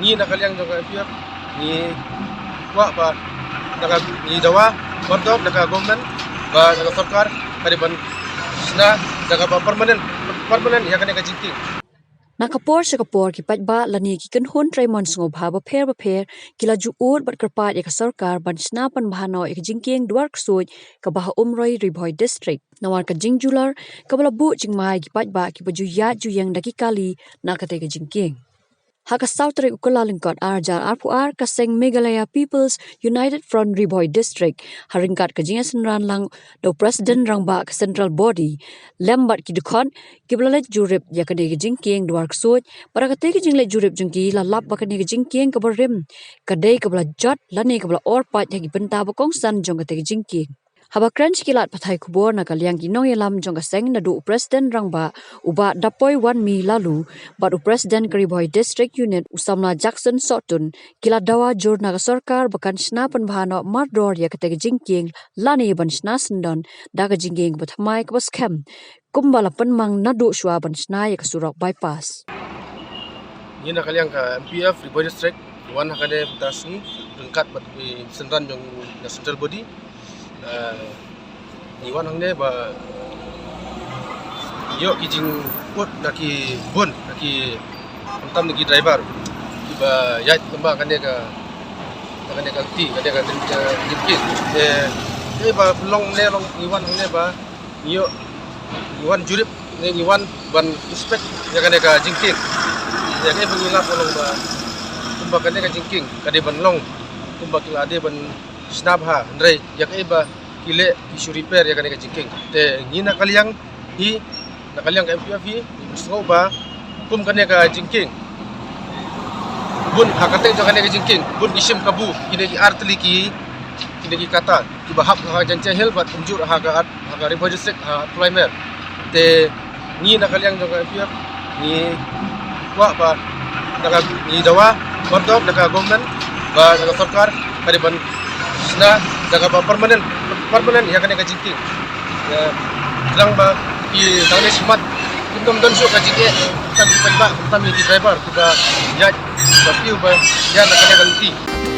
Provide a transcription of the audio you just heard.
ni nakaliang juga MPF ni wa ba naka ni dawa bordok naka government ba naka sarkar kariban sna naka ba permanent ya kan ka jinki Nakapor sa kapor kipat ba lani ki kanhon Raymond ngo ba pher kila juud bat kerpat ya sarkar ban snapan bahano ya jingking duar ksoj ka bah umroi Riboy district nawar ka jingjular ka bala bu jingmai kipat ba ki baju ya juyang daki kali na kate ka jingking Haka Southern ukula lingkot arjar arpuar kaseng Meghalaya People's United Front Riboy District haringkat kejingan ran lang do President rangba ke Central Body lembat ki dukon kiblalet jurip ya kade jingking duar ksoj para kate jingle jurip jengki la lap ba kade jingking ke berim kade ke bla jot lane ke bla orpat ya ki benta bakong san jong kate jingking Haba crunch kilat pathai kubor na kaliang ginong yalam jong kaseng na du President rangba uba dapoy 1 mi lalu bat u President Riboy District Unit usamla Jackson Sotun kila dawa jur na sarkar bakan sna panbahano mardor ya kate jingking lani ban sna sendon daga jingking bathamai kabas kem kumbala penmang nadu shwa ban sna ya kasurok bypass ni nakaliang ka MPF Riboy District wan hakade tasni rengkat bat senran jong na Central Body Iwan hangne ba yo kijing put naki bun naki antam naki driver ba yat kamba kane ka ti kane ka jipkit ba long Iwan hangne ba yo Iwan jurip ne Iwan ban inspect ya kane ka jingking ya ne bangilap long ba kumba kane ka jingking kade ban long kumba kila ade ban snabha ndre yak iba kile isu repair ya kan ka jingking te ni nakaliang ka MPF hi musngo ba kum kan ka jingking bun hakate jo kan ka jingking bun isim kabu kine ki artli ki kine ki kata ki bahap ha jance hel bat unjur ha ka Riboy District ha primer te ni nakaliang jo ka MPF ni wa ba naka ni dawa bordok naka government ba naka sarkar kariban na daga ba permanent ya kan ka jingking ya lang ba ki dangnes mat kindom don so ka jingke tan di ba tan di driver kita ya ba piu ba ya na kan ka